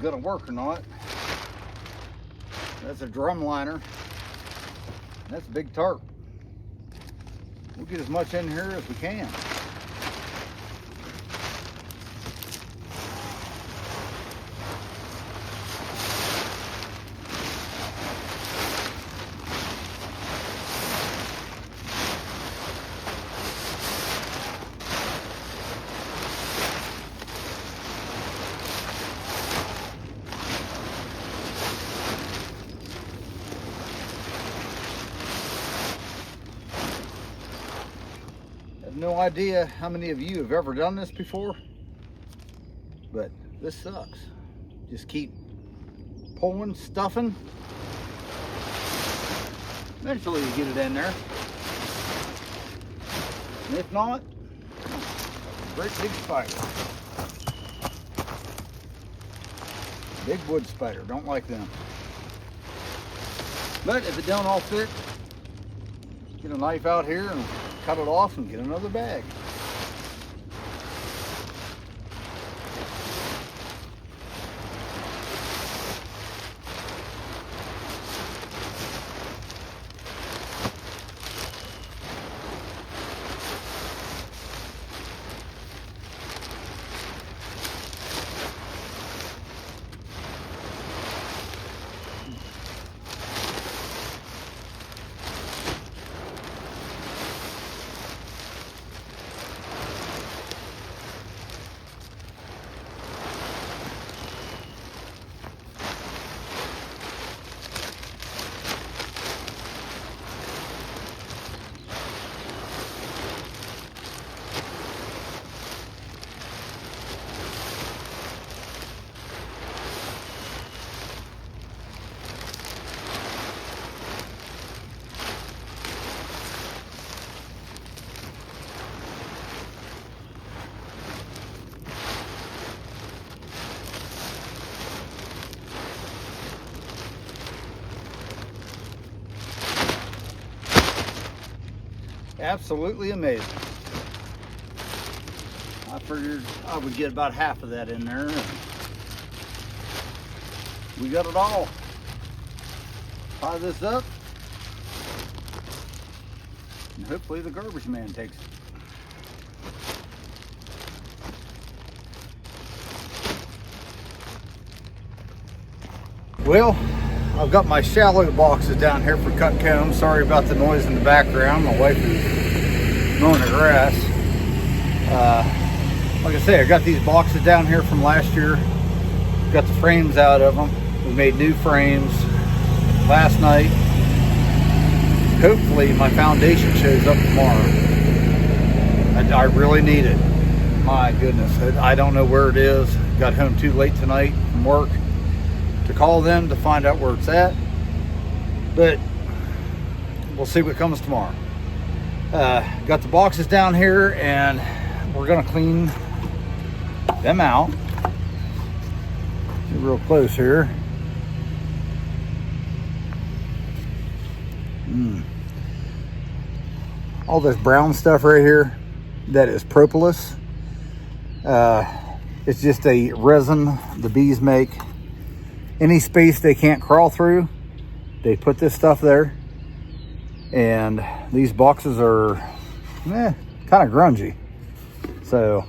gonna work or not. That's a drum liner. That's a big tarp. We'll get as much in here as we can. No idea how many of you have ever done this before, but this sucks. Just keep pulling, stuffing. Eventually you get it in there. And if not, great big spider. Big wood spider, don't like them. But if it don't all fit, get a knife out here and cut it off and get another bag. Absolutely amazing. I figured I would get about half of that in there. And we got it all. Tie this up, and hopefully the garbage man takes it. Well, I've got my shallow boxes down here for cut combs. Sorry about the noise in the background. My wife is mowing the grass. Like I say, I got these boxes down here from last year. Got the frames out of them. We made new frames last night. Hopefully my foundation shows up tomorrow. I really need it. My goodness, I don't know where it is. Got home too late tonight from work to call them to find out where it's at, but we'll see what comes tomorrow. Got the boxes down here and we're gonna clean them out. Get real close here. All this brown stuff right here, that is propolis. It's just a resin the bees make. Any space they can't crawl through, they put this stuff there. And these boxes are kind of grungy. So,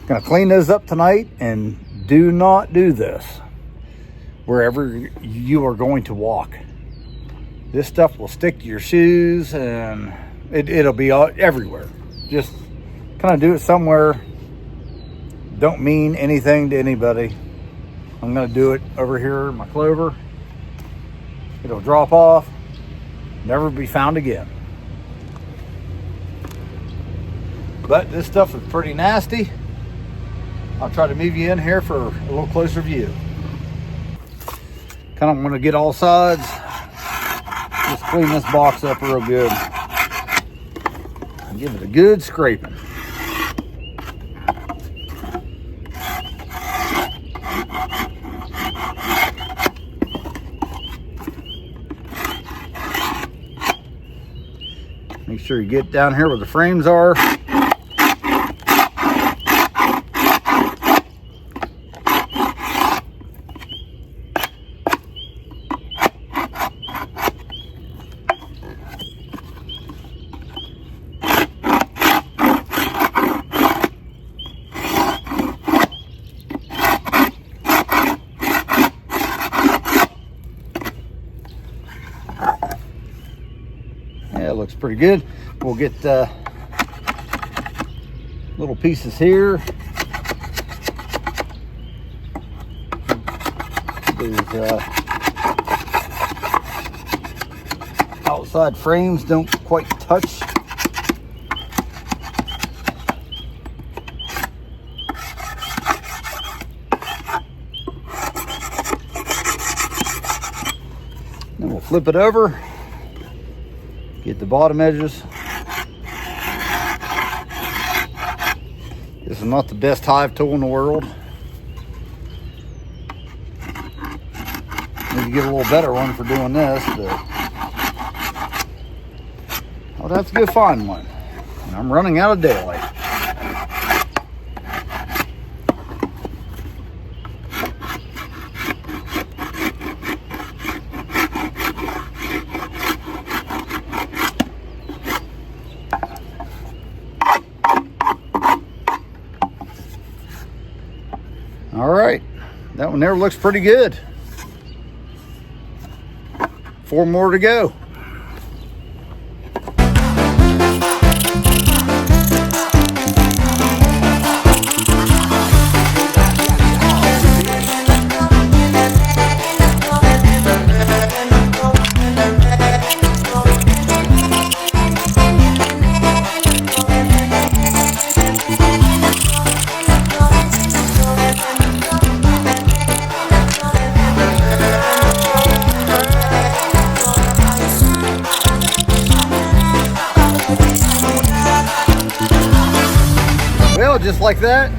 gonna clean those up tonight, and do not do this wherever you are going to walk. This stuff will stick to your shoes, and it'll be everywhere. Just kind of do it somewhere. Don't mean anything to anybody. I'm gonna do it over here in my clover. It'll drop off, never be found again. But this stuff is pretty nasty. I'll try to move you in here for a little closer view. Kind of want to get all sides. Just clean this box up real good. And give it a good scraping. Make sure you get down here where the frames are. Yeah, it looks pretty good. We'll get little pieces here. These outside frames don't quite touch. Then we'll flip it over, get the bottom edges. This is not the best hive tool in the world. Need to get a little better one for doing this, but I'll have to go find one. And I'm running out of daylight. All right, that one there looks pretty good. 4 more to go. Well, just like that,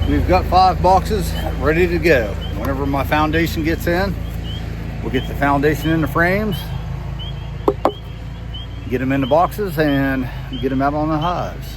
we've got 5 boxes ready to go. Whenever my foundation gets in, we'll get the foundation in the frames, get them in the boxes, and get them out on the hives.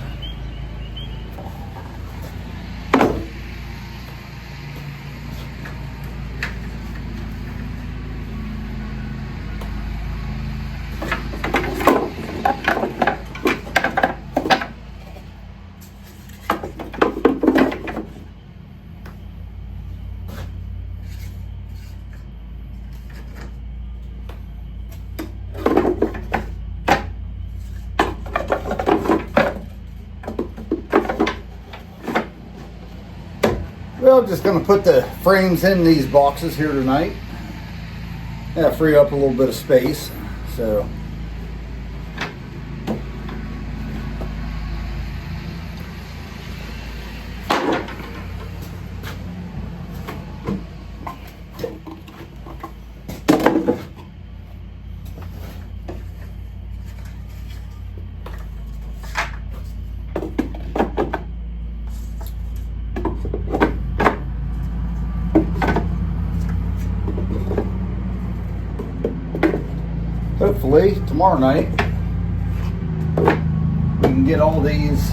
Well, I'm just going to put the frames in these boxes here tonight. That'll free up a little bit of space. So hopefully tomorrow night we can get all these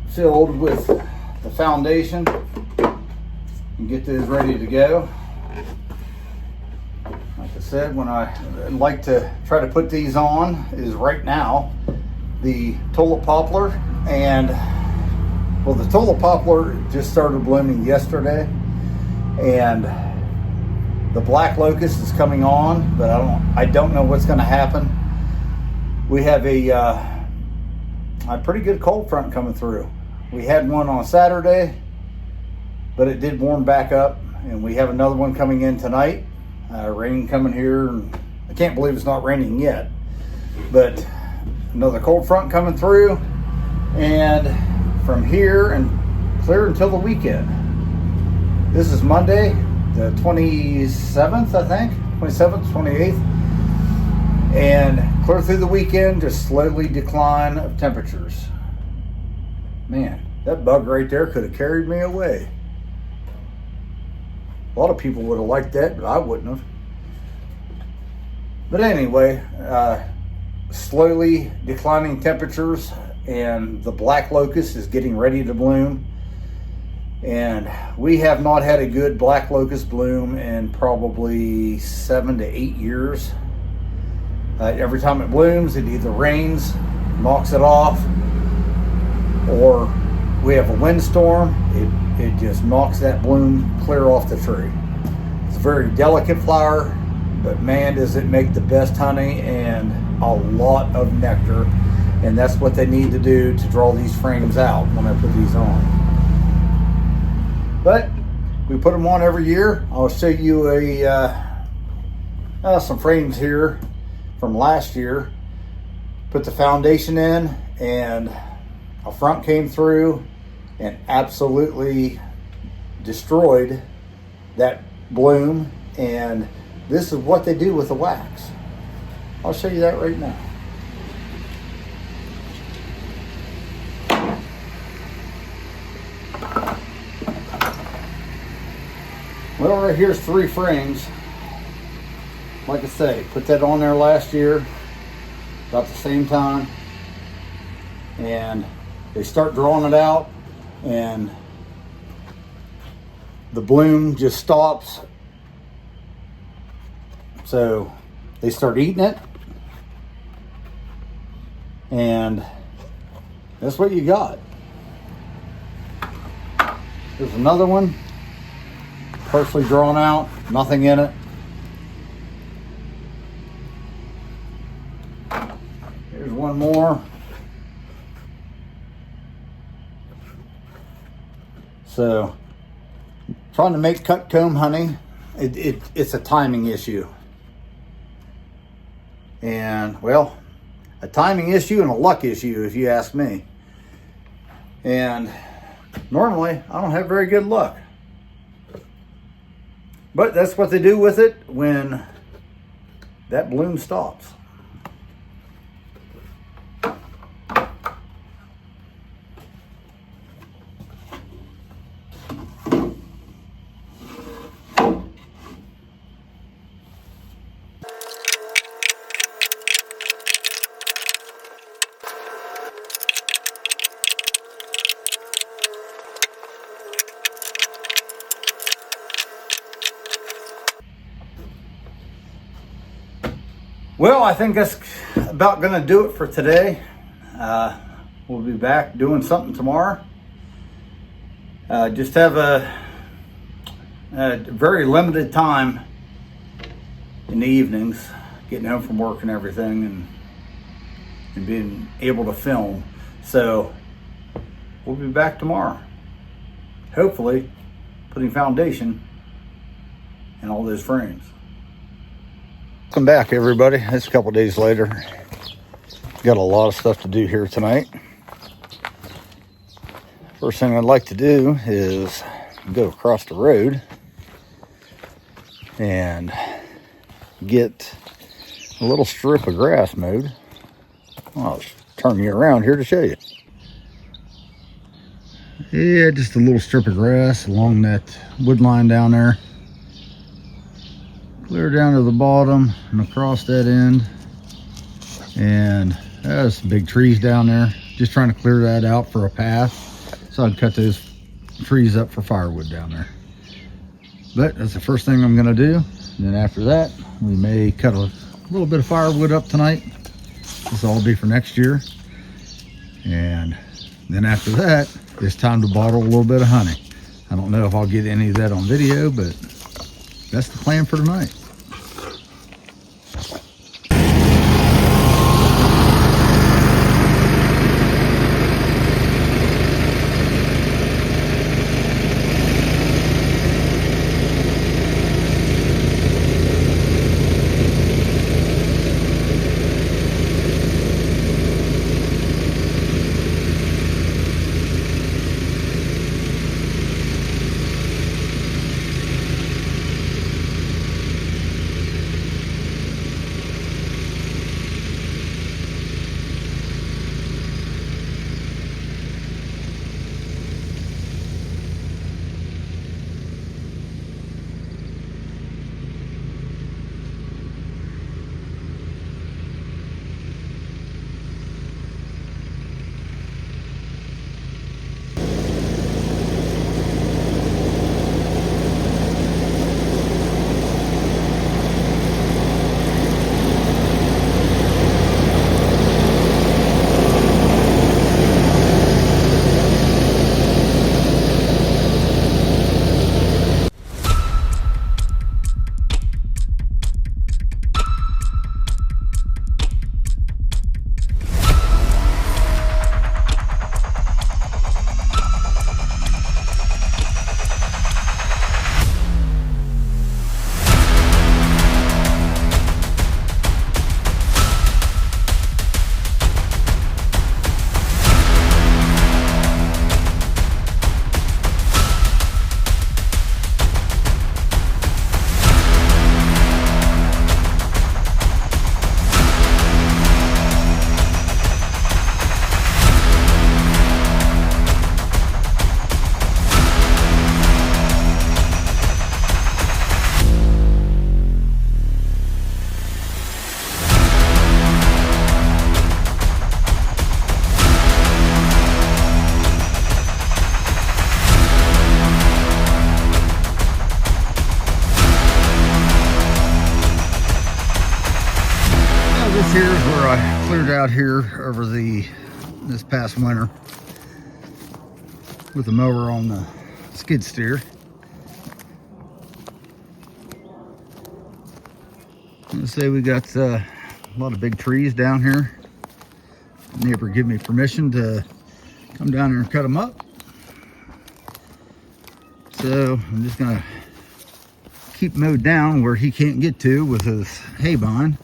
filled with the foundation and get these ready to go. Like I said, when I like to try to put these on is right now the tulip poplar, and well, the tulip poplar just started blooming yesterday, and the black locust is coming on, but I don't know what's going to happen. We have a pretty good cold front coming through. We had one on Saturday, but it did warm back up, and we have another one coming in tonight. Rain coming here, and I can't believe it's not raining yet, but another cold front coming through, and from here and clear until the weekend. This is Monday, the 27th, I think, 27th, 28th, and clear through the weekend, just slowly decline of temperatures. Man, that bug right there could have carried me away. A lot of people would have liked that, but I wouldn't have. But anyway, slowly declining temperatures, and the black locust is getting ready to bloom. And we have not had a good black locust bloom in probably 7 to 8 years. Every time it blooms, it either rains, knocks it off, or we have a windstorm, it just knocks that bloom clear off the tree. It's a very delicate flower, but man, does it make the best honey and a lot of nectar. And that's what they need to do to draw these frames out when I put these on. But we put them on every year. I'll show you some frames here from last year. Put the foundation in, and a front came through and absolutely destroyed that bloom. And this is what they do with the wax. I'll show you that right now. Well, right here's 3 frames. Like I say, put that on there last year, about the same time. And they start drawing it out, and the bloom just stops. So they start eating it, and that's what you got. There's another one, partially drawn out, nothing in it. Here's one more. So, trying to make cut comb honey, it's a timing issue. And, well, a timing issue and a luck issue, if you ask me. And normally, I don't have very good luck. But that's what they do with it when that bloom stops. Well, I think that's about going to do it for today. We'll be back doing something tomorrow. Just have a very limited time in the evenings, getting home from work and everything, and being able to film. So we'll be back tomorrow. Hopefully putting foundation in all those frames. Welcome back, everybody. It's a couple days later. Got a lot of stuff to do here tonight. First thing I'd like to do is go across the road and get a little strip of grass mowed. I'll turn you around here to show you. Yeah, just a little strip of grass along that wood line down there. Clear down to the bottom and across that end. And there's some big trees down there. Just trying to clear that out for a path, so I'd cut those trees up for firewood down there. But that's the first thing I'm gonna do. And then after that, we may cut a little bit of firewood up tonight. This will all be for next year. And then after that, it's time to bottle a little bit of honey. I don't know if I'll get any of that on video, but that's the plan for tonight. cleared out here over this past winter with the mower on the skid steer. Let's say we got a lot of big trees down here. The neighbor gave me permission to come down here and cut them up. So I'm just gonna keep mowed down where he can't get to with his hay bind.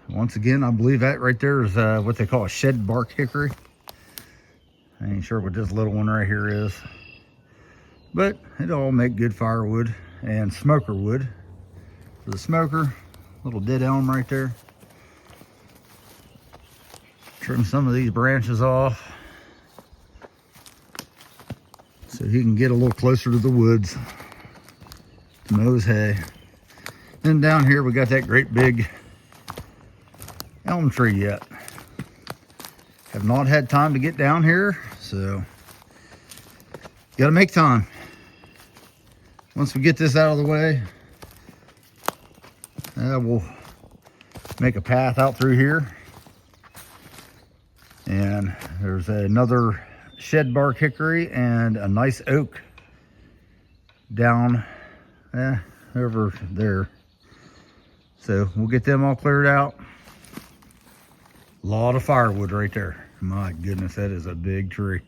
Once again, I believe that right there is what they call a shed bark hickory. I ain't sure what this little one right here is, but it'll all make good firewood and smoker wood. For the smoker, little dead elm right there. Trim some of these branches off so he can get a little closer to the woods to mow his hay. Then down here we got that great big elm tree yet. Have not had time to get down here, so gotta make time. Once we get this out of the way, we'll make a path out through here. And there's another shed bark hickory and a nice oak down over there. So we'll get them all cleared out. A lot of firewood right there. My goodness, that is a big tree.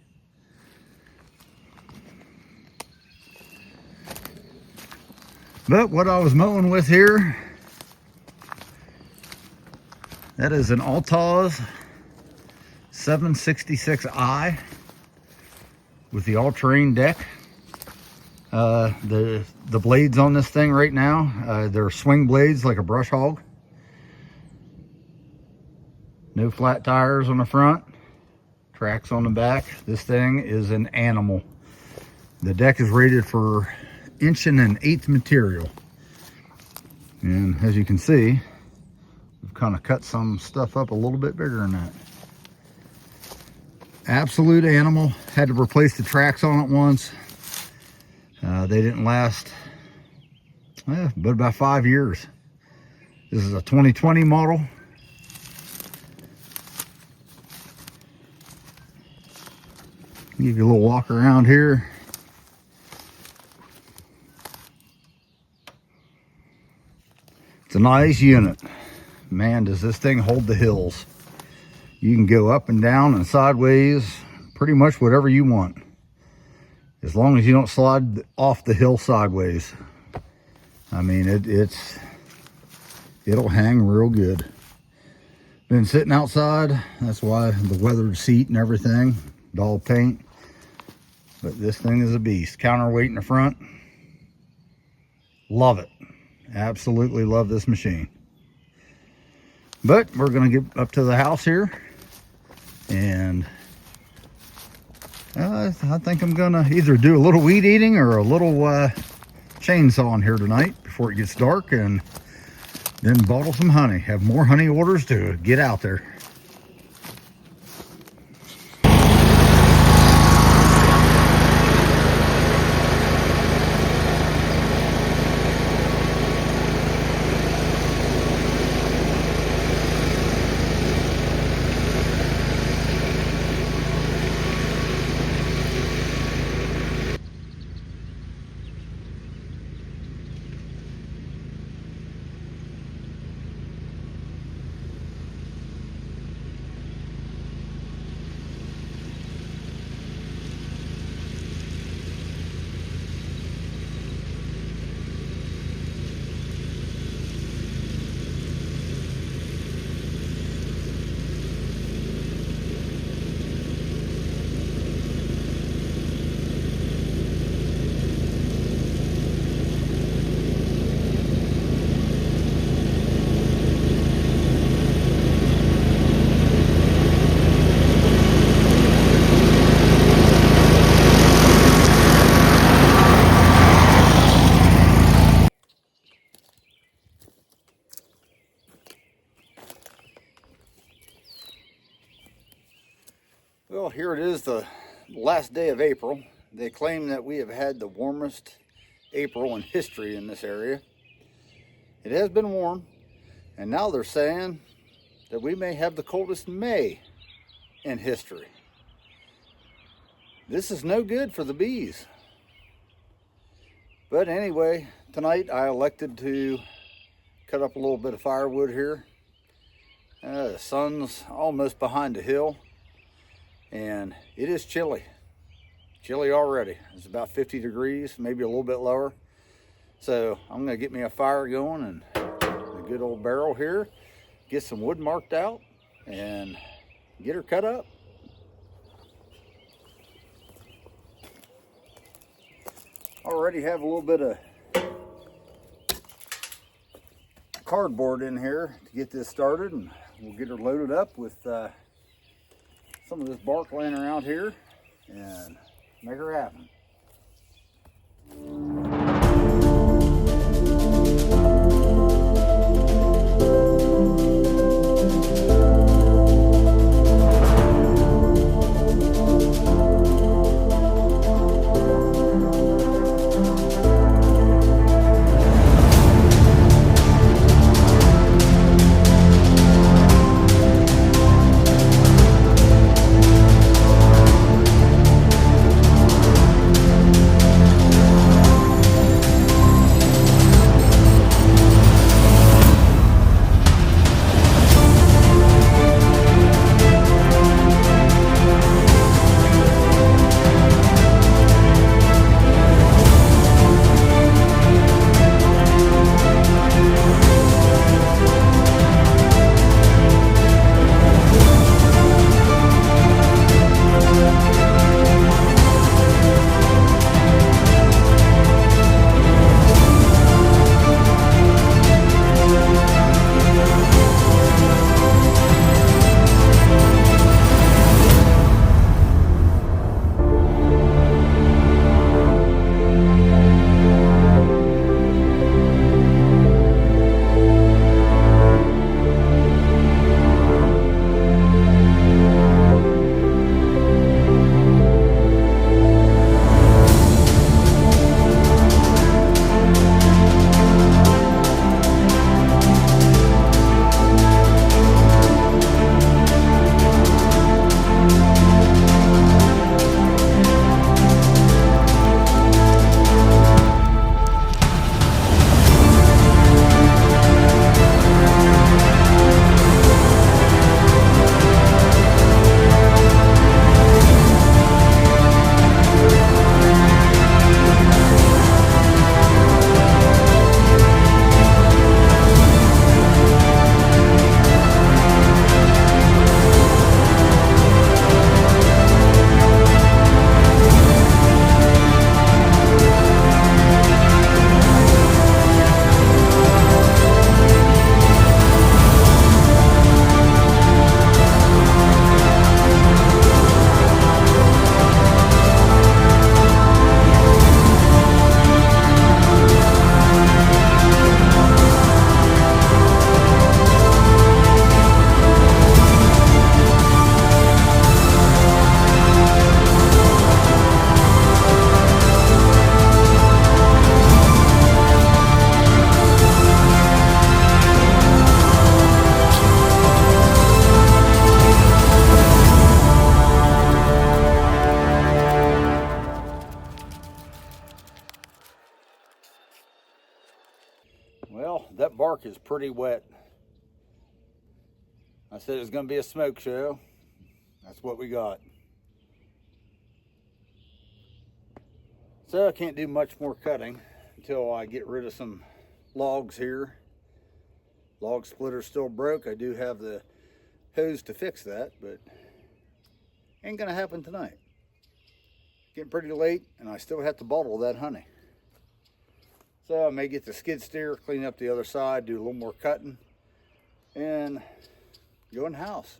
But what I was mowing with here, that is an Altoz 766i with the all-terrain deck. The blades on this thing right now, they're swing blades like a brush hog. No flat tires on the front, tracks on the back. This thing is an animal. The deck is rated for 1 1/8" material. And as you can see, we've kind of cut some stuff up a little bit bigger than that. Absolute animal. Had to replace the tracks on it once. They didn't last but about 5 years. This is a 2020 model. Give you a little walk around here. It's a nice unit. Man, does this thing hold the hills. You can go up and down and sideways, pretty much whatever you want. As long as you don't slide off the hill sideways. I mean, it'll hang real good. Been sitting outside, that's why the weathered seat and everything, dull paint. But this thing is a beast. Counterweight in the front. Love it. Absolutely love this machine. But we're going to get up to the house here. And I think I'm going to either do a little weed eating or a little chainsawing here tonight before it gets dark. And then bottle some honey. Have more honey orders to get out there. Well, here it is, the last day of April. They claim that we have had the warmest April in history in this area. It has been warm, and now they're saying that we may have the coldest May in history. This is no good for the bees. But anyway, tonight I elected to cut up a little bit of firewood here. The sun's almost behind the hill, and it is chilly. Chilly already. It's about 50 degrees, maybe a little bit lower. So I'm gonna get me a fire going and a good old barrel here, get some wood marked out, and get her cut up. Already have a little bit of cardboard in here to get this started, and we'll get her loaded up with some of this bark laying around here and make her happen. Well, that bark is pretty wet. I said it was going to be a smoke show. That's what we got. So I can't do much more cutting until I get rid of some logs here. Log splitter's still broke. I do have the hose to fix that, but ain't gonna happen tonight. Getting pretty late and I still have to bottle that honey. So I may get the skid steer, clean up the other side, do a little more cutting, and go in the house.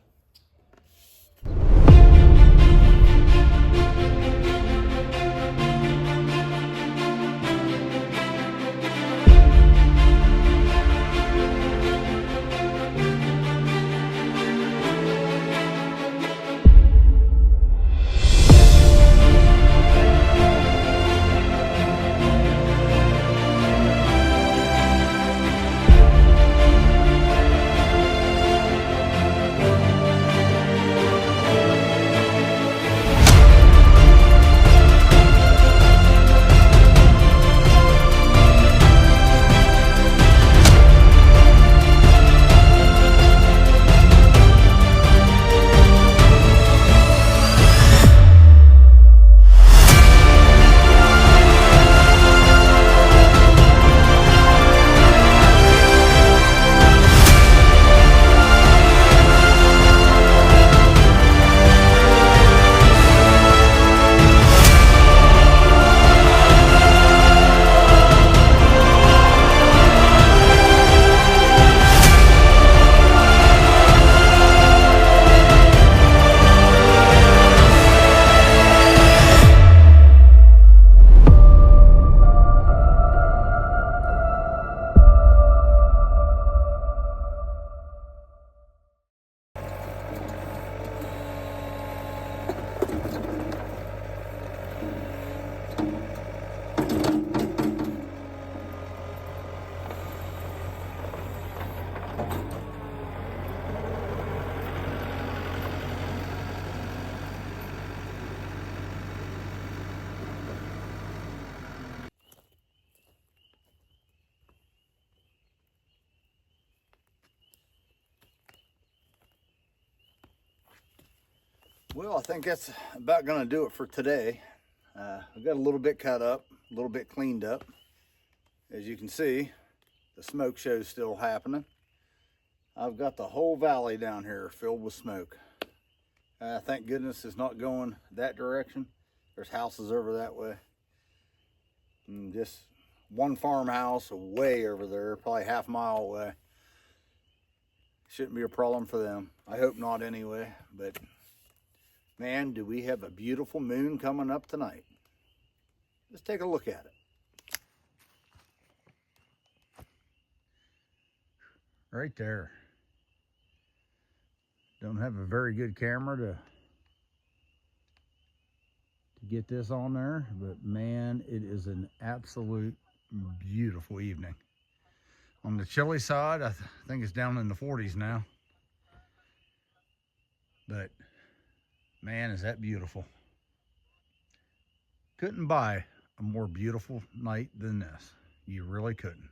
Well, I think that's about going to do it for today. I've got a little bit cut up, a little bit cleaned up. As you can see, the smoke show's still happening. I've got the whole valley down here filled with smoke. Thank goodness it's not going that direction. There's houses over that way. And just one farmhouse way over there, probably half a mile away. Shouldn't be a problem for them. I hope not anyway, but man, do we have a beautiful moon coming up tonight. Let's take a look at it. Right there. Don't have a very good camera to get this on there, but man, it is an absolute beautiful evening. On the chilly side, I think it's down in the 40s now. But man, is that beautiful. Couldn't buy a more beautiful night than this. You really couldn't.